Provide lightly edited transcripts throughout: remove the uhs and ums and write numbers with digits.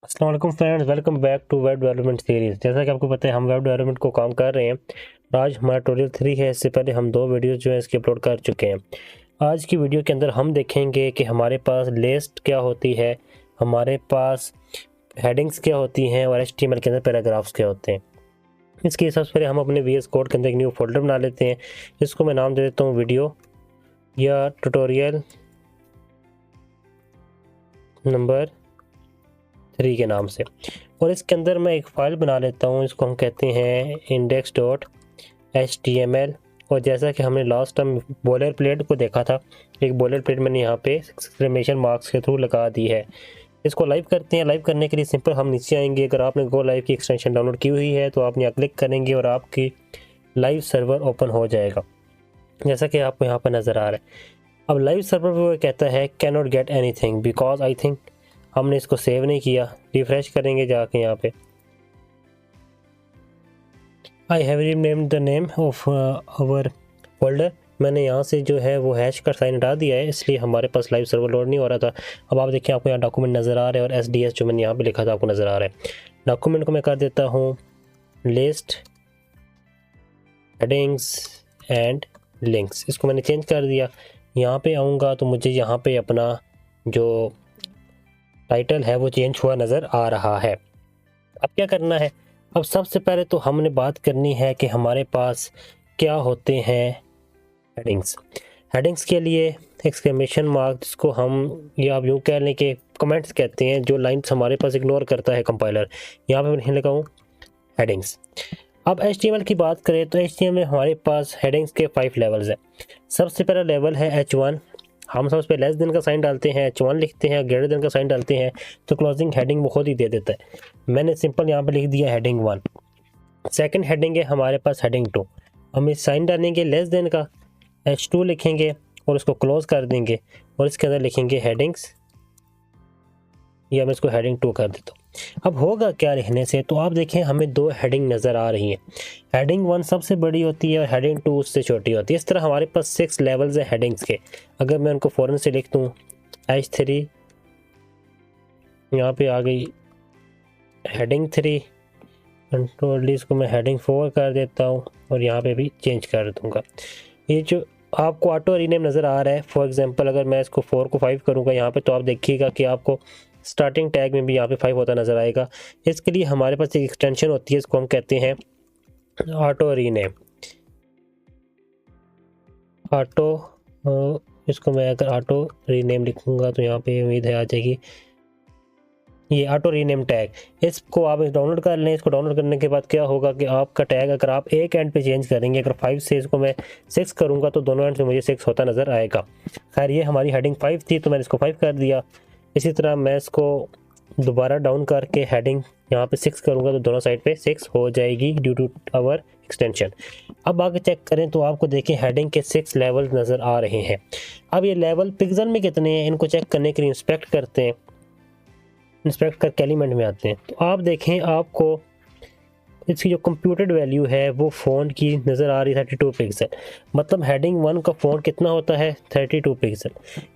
अस्सलाम वालेकुम friends, welcome back to web development series. जैसा कि आपको पता है हम वेब डेवलपमेंट को काम कर रहे हैं। आज हमारा ट्यूटोरियल 3 है। इससे पहले हम 2 वीडियोस जो है इसकी अपलोड कर चुके हैं। आज की वीडियो के अंदर हम देखेंगे कि हमारे पास लिस्ट क्या होती है, हमारे पास हेडिंग्स क्या होती हैं और एचटीएमएल के अंदर पैराग्राफ्स क्या होते हैं। इसके सबसे पहले हम अपने वीएस कोड के अंदर एक न्यू फोल्डर बना लेते हैं। इसको मैं नाम दे देता हूँ वीडियो या ट्यूटोरियल नंबर 3 के नाम से। और इसके अंदर मैं एक फ़ाइल बना लेता हूँ, इसको हम कहते हैं index.html। और जैसा कि हमने लास्ट टाइम बॉयलर प्लेट को देखा था, एक बॉयलर प्लेट मैंने यहाँ पे एक्सक्लेमेशन मार्क्स के थ्रू लगा दी है। इसको लाइव करते हैं। लाइव करने के लिए सिंपल हम नीचे आएंगे। अगर आपने गो लाइव की एक्सटेंशन डाउनलोड की हुई है तो आप यहाँ क्लिक करेंगे और आपकी लाइव सर्वर ओपन हो जाएगा, जैसा कि आपको यहाँ पर नज़र आ रहा है। अब लाइव सर्वर पे वो कहता है can not get any thing because I think हमने इसको सेव नहीं किया। रिफ्रेश करेंगे जाके यहाँ पे, I have renamed the name of our folder. मैंने यहाँ से जो है वो हैश का साइन हटा दिया है, इसलिए हमारे पास लाइव सर्वर लोड नहीं हो रहा था। अब आप देखिए, आपको यहाँ डॉक्यूमेंट नज़र आ रहा है और SDS जो मैंने यहाँ पे लिखा था आपको नज़र आ रहा है। डॉक्यूमेंट को मैं कर देता हूँ लिस्ट हेडिंग्स एंड लिंक्स। इसको मैंने चेंज कर दिया। यहाँ पे आऊँगा तो मुझे यहाँ पे अपना जो टाइटल है वो चेंज हुआ नज़र आ रहा है। अब क्या करना है? अब सबसे पहले तो हमने बात करनी है कि हमारे पास क्या होते हैं हेडिंग्स। हेडिंग्स के लिए एक्सक्लेमेशन मार्क, जिसको हम या आप यूँ कह लें कि कमेंट्स कहते हैं, जो लाइन्स हमारे पास इग्नोर करता है कंपाइलर, यहाँ पे मैं लगाऊँ हेडिंग्स। अब HTML की बात करें तो HTML में हमारे पास हेडिंग्स के 5 लेवल्स हैं। सबसे पहला लेवल है H1। हम सबसे पहले लेस देन का साइन डालते हैं, H1 लिखते हैं, ग्रेटर देन का साइन डालते हैं तो क्लोजिंग हेडिंग वो खुद ही दे देता है। मैंने सिंपल यहाँ पे लिख दिया हेडिंग 1। सेकंड हेडिंग है हमारे पास हेडिंग 2। हम इस साइन डालेंगे लेस देन का, H2 लिखेंगे और उसको क्लोज कर देंगे और इसके अंदर लिखेंगे हेडिंग्स, या मैं इसको हेडिंग 2 कर देता हूँ। अब होगा क्या लिखने से, तो आप देखें हमें 2 हेडिंग नज़र आ रही हैं। हेडिंग 1 सबसे बड़ी होती है और हेडिंग 2 उससे छोटी होती है। इस तरह हमारे पास 6 लेवल्स हैं हेडिंग्स के। अगर मैं उनको फ़ौरन से लिख दूँ H3, यहाँ पे आ गई हेडिंग 3। कंट्रोल डी, इसको मैं हेडिंग 4 कर देता हूँ और यहाँ पे भी चेंज कर दूँगा। ये जो आपको ऑटो रीनेम नज़र आ रहा है, फॉर एग्जांपल अगर मैं इसको 4 को 5 करूँगा यहाँ पे, तो आप देखिएगा कि आपको स्टार्टिंग टैग में भी यहाँ पे 5 होता नज़र आएगा। इसके लिए हमारे पास एक एक्सटेंशन होती है, इसको हम कहते हैं ऑटो रीनेम। इसको मैं अगर ऑटो रीनेम लिखूँगा तो यहाँ पे उम्मीद है आ जाएगी ये ऑटो रीनेम टैग। इसको आप डाउनलोड कर लें। इसको डाउनलोड करने के बाद क्या होगा कि आपका टैग अगर आप एक एंड पे चेंज करेंगे, अगर 5 से इसको मैं 6 करूँगा तो दोनों एंड से मुझे 6 होता नज़र आएगा। खैर, ये हमारी हेडिंग 5 थी तो मैंने इसको 5 कर दिया। इसी तरह मैं इसको दोबारा डाउन करके हेडिंग यहाँ पे 6 करूँगा तो दोनों साइड पे 6 हो जाएगी ड्यू टू आवर एक्सटेंशन। अब आगे चेक करें तो आपको देखें हेडिंग के 6 लेवल नज़र आ रहे हैं। अब ये लेवल पिक्सल में कितने हैं, इनको चेक करने के लिए इंस्पेक्ट करते हैं। इंस्पेक्ट करके एलिमेंट में आते हैं तो आप देखें आपको इसकी जो कंप्यूटेड वैल्यू है वो फ़ोन की नज़र आ रही है 32 पिक्सल। मतलब हेडिंग 1 का फ़ोन कितना होता है 32 पिक्सल।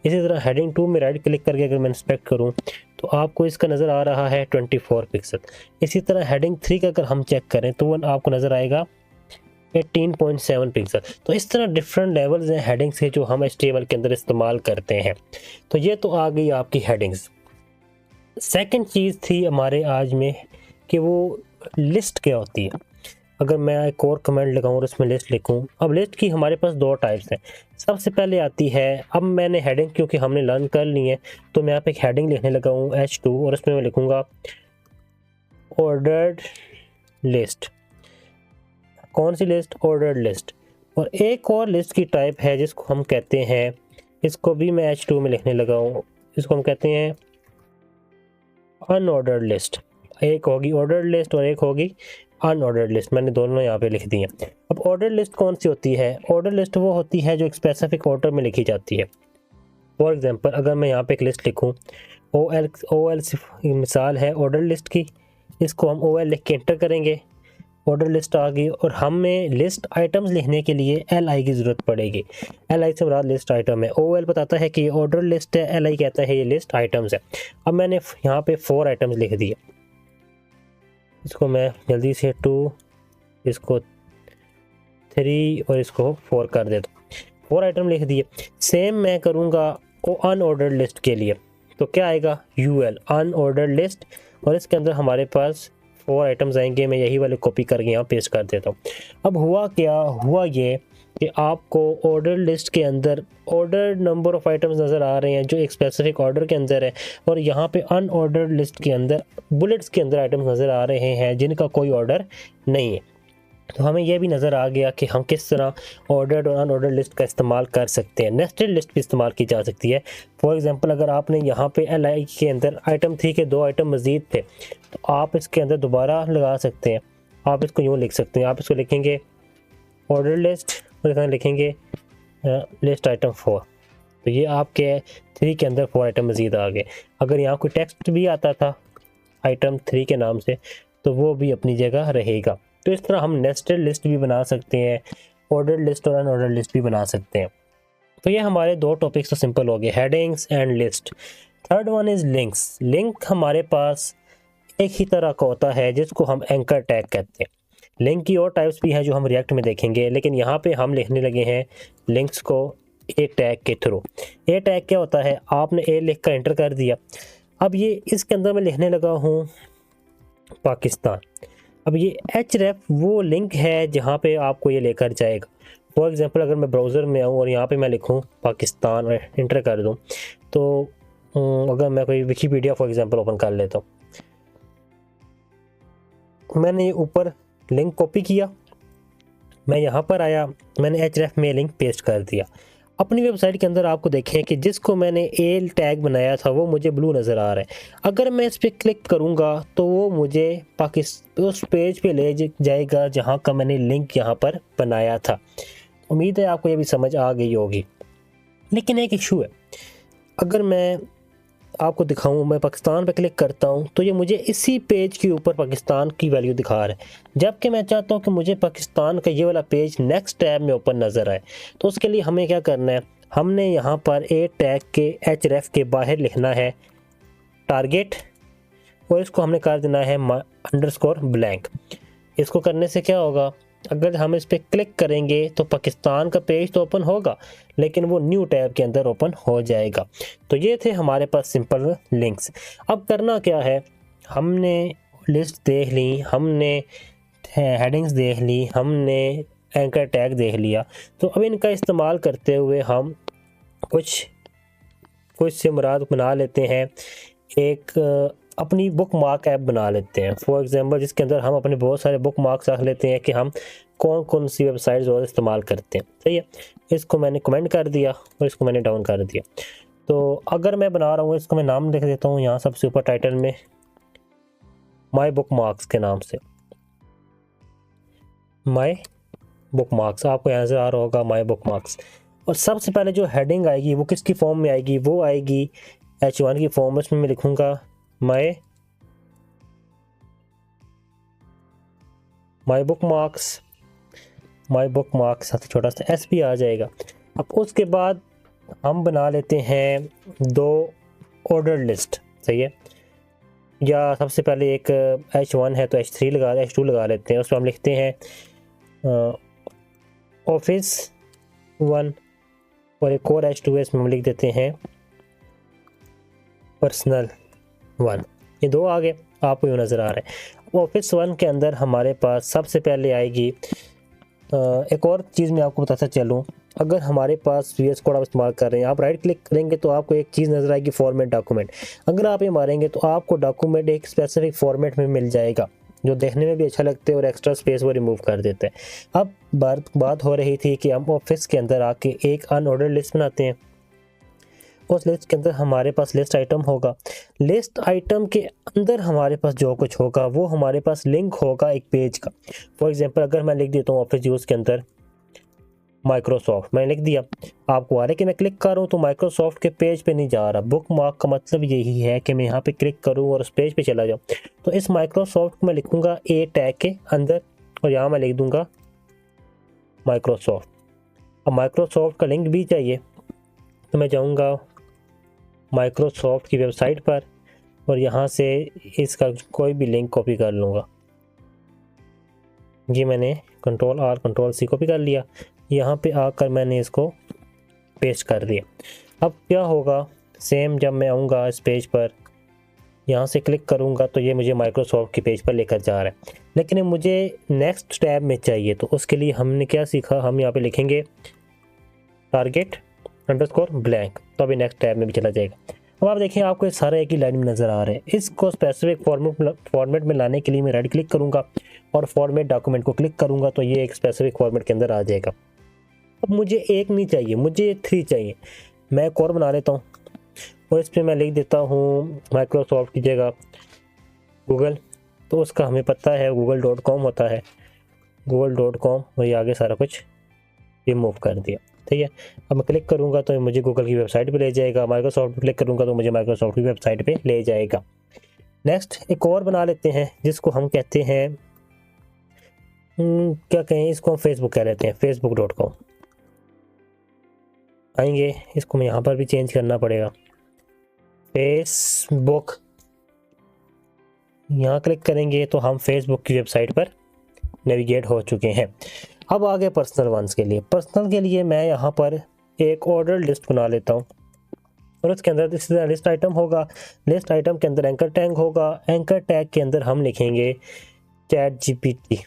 इसी तरह हेडिंग 2 में राइट क्लिक करके अगर मैं इंस्पेक्ट करूं तो आपको इसका नज़र आ रहा है 24 पिक्सल। इसी तरह हेडिंग 3 का अगर हम चेक करें तो वो आपको नज़र आएगा 18.7 पिक्सल। तो इस तरह डिफरेंट लेवल्स हैं हेडिंग्स के जो हम HTML के अंदर इस्तेमाल करते हैं। तो ये तो आ गई आपकी हेडिंग्स। सेकंड चीज़ थी हमारे आज में कि वो लिस्ट क्या होती है। अगर मैं एक और कमेंट लगाऊँ और उसमें लिस्ट लिखूँ, अब लिस्ट की हमारे पास 2 टाइप्स हैं। सबसे पहले आती है, अब मैंने हेडिंग क्योंकि हमने लर्न कर ली है तो मैं यहाँ पे एक हेडिंग लिखने लगा हूँ H2 और उसमें मैं लिखूँगा ऑर्डर्ड लिस्ट। कौन सी लिस्ट? Ordered list. और एक और लिस्ट की टाइप है जिसको हम कहते हैं, इसको भी मैं H2 में लिखने लगा हूँ, इसको हम कहते हैं अनऑर्डर्ड लिस्ट। एक होगी ऑर्डर्ड लिस्ट और एक होगी अनऑर्डर्ड लिस्ट। मैंने दोनों यहाँ पे लिख दी हैं। अब ऑर्डर लिस्ट कौन सी होती है? ऑर्डर लिस्ट वो होती है जो एक स्पेसिफिक ऑर्डर में लिखी जाती है। फॉर एग्जांपल अगर मैं यहाँ पे एक लिस्ट लिखूँ, OL मिसाल है ऑर्डर लिस्ट की, इसको हम OL लिख के एंटर करेंगे ऑर्डर लिस्ट आ गई और हमें लिस्ट आइटम्स लिखने के लिए LI की ज़रूरत पड़ेगी। LI से मुराद लिस्ट आइटम है। OL बताता है कि ये ऑर्डर लिस्ट है, LI कहता है ये लिस्ट आइटम्स है। अब मैंने यहाँ पे 4 आइटम्स लिख दिए, इसको मैं जल्दी से 2, इसको 3 और इसको 4 कर देता हूँ। 4 आइटम लिख दिए। सेम मैं करूँगा अनऑर्डर्ड लिस्ट के लिए, तो क्या आएगा UL अनऑर्डर्ड लिस्ट, और इसके अंदर हमारे पास 4 आइटम्स आएंगे। मैं यही वाले कॉपी करके यहाँ पेस्ट कर देता हूँ। अब हुआ ये कि आपको ऑर्डर लिस्ट के अंदर ऑर्डर नंबर ऑफ आइटम्स नज़र आ रहे हैं जो एक स्पेसिफिक ऑर्डर के अंदर है, और यहाँ पे अनऑर्डर्ड लिस्ट के अंदर बुलेट्स के अंदर आइटम्स नज़र आ रहे हैं जिनका कोई ऑर्डर नहीं है। तो हमें यह भी नज़र आ गया कि हम किस तरह ऑर्डर्ड और अनऑर्डर्ड लिस्ट का इस्तेमाल कर सकते हैं। नेस्टेड लिस्ट भी इस्तेमाल की जा सकती है। फॉर एग्जांपल अगर आपने यहाँ पे LI के अंदर आइटम 3 के 2 आइटम मज़ीद थे, तो आप इसके अंदर दोबारा लगा सकते हैं। आप इसको यूँ लिख सकते हैं, आप इसको लिखेंगे ऑर्डर लिस्ट और लिखेंगे लिस्ट आइटम 4, तो ये आपके 3 के अंदर 4 आइटम मज़ीद आ गए। अगर यहाँ कोई टेक्स्ट भी आता था आइटम 3 के नाम से, तो वो भी अपनी जगह रहेगा। तो इस तरह हम नेस्टेड लिस्ट भी बना सकते हैं, ऑर्डर लिस्ट और अनऑर्डर लिस्ट भी बना सकते हैं। तो ये हमारे 2 टॉपिक्स तो सिंपल हो गए, headings and list. Third one is links. Link हमारे पास एक ही तरह का होता है जिसको हम एंकर टैग कहते हैं। लिंक की और टाइप्स भी हैं जो हम रिएक्ट में देखेंगे, लेकिन यहाँ पे हम लिखने लगे हैं लिंक्स को एक टैग के थ्रू। ए टैग क्या होता है, आपने ए लिख कर एंटर कर दिया। अब ये इसके अंदर मैं लिखने लगा हूँ पाकिस्तान। अब ये href वो लिंक है जहाँ पे आपको ये लेकर जाएगा। फॉर एग्जांपल अगर मैं ब्राउज़र में आऊँ और यहाँ पे मैं लिखूँ पाकिस्तान और इंटर कर दूँ, तो अगर मैं कोई विकीपीडिया फॉर एग्जांपल ओपन कर लेता हूँ, मैंने ये ऊपर लिंक कॉपी किया, मैं यहाँ पर आया, मैंने href में लिंक पेस्ट कर दिया। अपनी वेबसाइट के अंदर आपको देखें कि जिसको मैंने ए टैग बनाया था वो मुझे ब्लू नज़र आ रहा है। अगर मैं इस पर क्लिक करूँगा तो वो मुझे उस पेज पे ले जाएगा जहाँ का मैंने लिंक यहाँ पर बनाया था। उम्मीद है आपको ये भी समझ आ गई होगी। लेकिन एक इशू है, अगर मैं आपको दिखाऊं, मैं पाकिस्तान पे क्लिक करता हूं तो ये मुझे इसी पेज के ऊपर पाकिस्तान की वैल्यू दिखा रहा है, जबकि मैं चाहता हूं कि मुझे पाकिस्तान का ये वाला पेज नेक्स्ट टैब में ओपन नज़र आए। तो उसके लिए हमें क्या करना है, हमने यहाँ पर ए टैग के href के बाहर लिखना है टारगेट, और इसको हमने कर देना है अंडरस्कोर ब्लैंक। इसको करने से क्या होगा, अगर हम इस पर क्लिक करेंगे तो पाकिस्तान का पेज तो ओपन होगा, लेकिन वो न्यू टैब के अंदर ओपन हो जाएगा। तो ये थे हमारे पास सिंपल लिंक्स। अब करना क्या है, हमने लिस्ट देख ली, हमने हेडिंग्स देख ली, हमने एंकर टैग देख लिया। तो अब इनका इस्तेमाल करते हुए हम कुछ से मुराद बना लेते हैं, एक अपनी बुक मार्क ऐप बना लेते हैं फॉर एग्जांपल, जिसके अंदर हम अपने बहुत सारे बुक मार्क्स रख लेते हैं कि हम कौन कौन सी वेबसाइट्स और इस्तेमाल करते हैं। सही है, इसको मैंने कमेंट कर दिया और इसको मैंने डाउन कर दिया। तो अगर मैं बना रहा हूँ, इसको मैं नाम लिख देता हूँ यहाँ सबसे ऊपर टाइटल में माई बुक मार्क्स के नाम से, माई बुक मार्क्स आपको यहाँ से आ रहा होगा माई बुक मार्क्स। और सबसे पहले जो हेडिंग आएगी वो किसकी फॉर्म में आएगी, वो आएगी H1 की फॉर्म में। इसमें मैं लिखूँगा माई बुक मार्क्स, साथ छोटा सा S भी आ जाएगा। अब उसके बाद हम बना लेते हैं 2 ऑर्डर लिस्ट। सही है, या सबसे पहले एक H1 है तो H2 लगा लेते हैं। उसमें हम लिखते हैं ऑफिस 1, और एक और H2 है, इसमें हम लिख देते हैं पर्सनल 1। ये 2 आ गए, आपको यूँ नज़र आ रहा है। ऑफिस 1 के अंदर हमारे पास सबसे पहले आएगी एक और चीज़ मैं आपको बताता चलूँ, अगर हमारे पास VS कोड आप इस्तेमाल कर रहे हैं, आप राइट क्लिक करेंगे तो आपको एक चीज़ नज़र आएगी फॉर्मेट डॉक्यूमेंट। अगर आप ये मारेंगे तो आपको डॉक्यूमेंट एक स्पेसिफिक फॉर्मेट में मिल जाएगा जो देखने में भी अच्छा लगता है और एक्स्ट्रा स्पेस वो रिमूव कर देता है। अब बात हो रही थी कि हम ऑफिस के अंदर आके एक अनऑर्डर लिस्ट बनाते हैं। उस लिस्ट के अंदर हमारे पास लिस्ट आइटम होगा, लिस्ट आइटम के अंदर हमारे पास जो कुछ होगा वो हमारे पास लिंक होगा एक पेज का। फॉर एग्जांपल अगर मैं लिख देता हूँ ऑफिस यूज़ के अंदर माइक्रोसॉफ्ट, मैंने लिख दिया, आपको आ रहा है कि मैं क्लिक कर रहा हूँ तो माइक्रोसॉफ्ट के पेज पे नहीं जा रहा। बुक मार्क का मतलब यही है कि मैं यहाँ पे क्लिक करूँ और उस पेज पे चला जाऊँ। तो इस माइक्रोसॉफ्ट को मैं लिखूँगा ए टैग के अंदर और यहाँ मैं लिख दूँगा माइक्रोसॉफ्ट। अब माइक्रोसॉफ्ट का लिंक भी चाहिए तो मैं जाऊँगा माइक्रोसॉफ्ट की वेबसाइट पर और यहाँ से इसका कोई भी लिंक कॉपी कर लूँगा। ये मैंने Ctrl+R Ctrl+C कॉपी कर लिया। यहाँ पे आकर मैंने इसको पेस्ट कर दिया। अब क्या होगा, सेम जब मैं आऊँगा इस पेज पर, यहाँ से क्लिक करूँगा तो ये मुझे माइक्रोसॉफ्ट के पेज पर लेकर जा रहा है। लेकिन मुझे नेक्स्ट टैब में चाहिए, तो उसके लिए हमने क्या सीखा, हम यहाँ पे लिखेंगे target_blank, तो अभी नेक्स्ट टैब में भी चला जाएगा। अब आप देखें आपको ये सारे एक ही लाइन में नज़र आ रहे हैं। इसको स्पेसिफिक फॉर्मेट में लाने के लिए मैं राइट क्लिक करूँगा और फॉर्मेट डॉक्यूमेंट को क्लिक करूँगा तो ये एक स्पेसिफिक फॉर्मेट के अंदर आ जाएगा। अब मुझे एक नहीं चाहिए, मुझे 3 चाहिए। मैं एक और बना लेता हूँ और इस पर मैं लिख देता हूँ माइक्रोसॉफ्ट की जगह गूगल, तो उसका हमें पता है google.com होता है, google.com, वही आगे सारा कुछ रिमूव कर दिया। ठीक है, अब मैं क्लिक करूँगा तो मुझे गूगल की वेबसाइट पे ले जाएगा, माइक्रोसॉफ्ट पे क्लिक करूँगा तो मुझे माइक्रोसॉफ्ट की वेबसाइट पे ले जाएगा। नेक्स्ट एक और बना लेते हैं जिसको हम कहते हैं क्या कहें, इसको हम फेसबुक कह लेते हैं, facebook.com आएंगे। इसको मैं यहाँ पर भी चेंज करना पड़ेगा, फेसबुक। यहाँ क्लिक करेंगे तो हम फेसबुक की वेबसाइट पर नेविगेट हो चुके हैं। अब आगे पर्सनल वंस के लिए, पर्सनल के लिए मैं यहाँ पर एक ऑर्डर लिस्ट बना लेता हूँ और उसके अंदर लिस्ट आइटम होगा। लिस्ट आइटम के अंदर एंकर टैग होगा। एंकर टैग के अंदर हम लिखेंगे ChatGPT।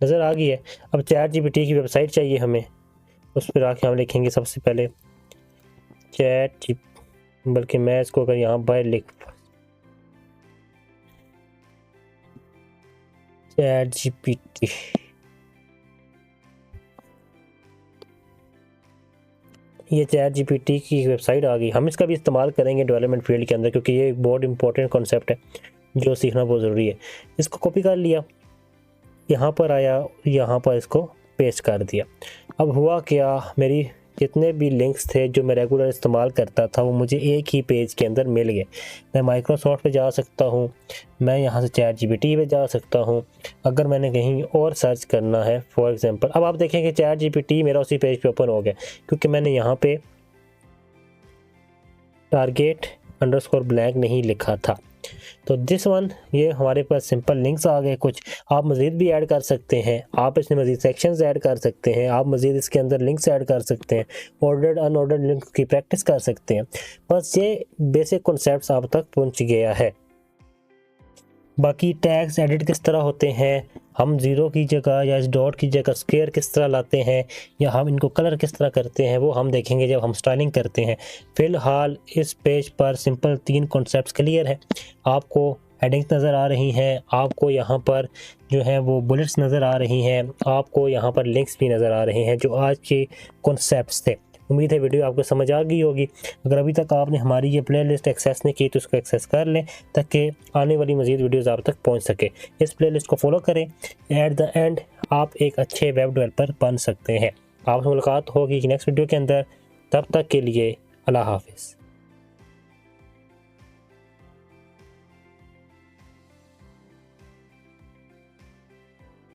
नज़र आ गई है। अब ChatGPT की वेबसाइट चाहिए हमें, उस पर आके हम लिखेंगे सबसे पहले बल्कि मैं इसको अगर यहाँ पर लिख ChatGPT, ये ChatGPT की वेबसाइट आ गई। हम इसका भी इस्तेमाल करेंगे डेवलपमेंट फील्ड के अंदर, क्योंकि ये एक बहुत इंपॉर्टेंट कॉन्सेप्ट है जो सीखना बहुत ज़रूरी है। इसको कॉपी कर लिया, यहाँ पर आया, यहाँ पर इसको पेस्ट कर दिया। अब हुआ क्या, मेरी जितने भी लिंक्स थे जो मैं रेगुलर इस्तेमाल करता था वो मुझे एक ही पेज के अंदर मिल गए। मैं माइक्रोसॉफ्ट पे जा सकता हूँ, मैं यहाँ से ChatGPT पे जा सकता हूँ। अगर मैंने कहीं और सर्च करना है फॉर एग्जांपल, अब आप देखें कि ChatGPT मेरा उसी पेज पे ओपन हो गया, क्योंकि मैंने यहाँ पे target_blank नहीं लिखा था। तो दिस वन, ये हमारे पास सिंपल लिंक्स आ गए। कुछ आप मज़ीद भी ऐड कर सकते हैं, आप इसमें मज़ीद सेक्शंस ऐड कर सकते हैं, आप मज़ीद इसके अंदर लिंक्स ऐड कर सकते हैं, ऑर्डर्ड अनऑर्डर्ड लिंक्स की प्रैक्टिस कर सकते हैं। बस ये बेसिक कॉन्सेप्ट्स आप तक पहुंच गया है। बाकी टैग्स एडिट किस तरह होते हैं, हम ज़ीरो की जगह या इस डॉट की जगह स्क्वायर किस तरह लाते हैं, या हम इनको कलर किस तरह करते हैं, वो हम देखेंगे जब हम स्टाइलिंग करते हैं। फ़िलहाल इस पेज पर सिंपल 3 कॉन्सेप्ट्स क्लियर है। आपको हेडिंग्स नज़र आ रही हैं, आपको यहाँ पर जो है वो बुलेट्स नज़र आ रही हैं, आपको यहाँ पर लिंक्स भी नज़र आ रहे हैं, जो आज के कॉन्सेप्ट्स थे। उम्मीद है वीडियो आपको समझ आ गई होगी। अगर अभी तक आपने हमारी ये प्लेलिस्ट एक्सेस नहीं की तो उसको एक्सेस कर लें, ताकि आने वाली मज़ीद वीडियोज़ आप तक पहुंच सके। इस प्लेलिस्ट को फॉलो करें, एट द एंड आप एक अच्छे वेब डेवलपर बन सकते हैं। आपसे मुलाकात होगी नेक्स्ट वीडियो के अंदर, तब तक के लिए अल्लाह हाफिज़।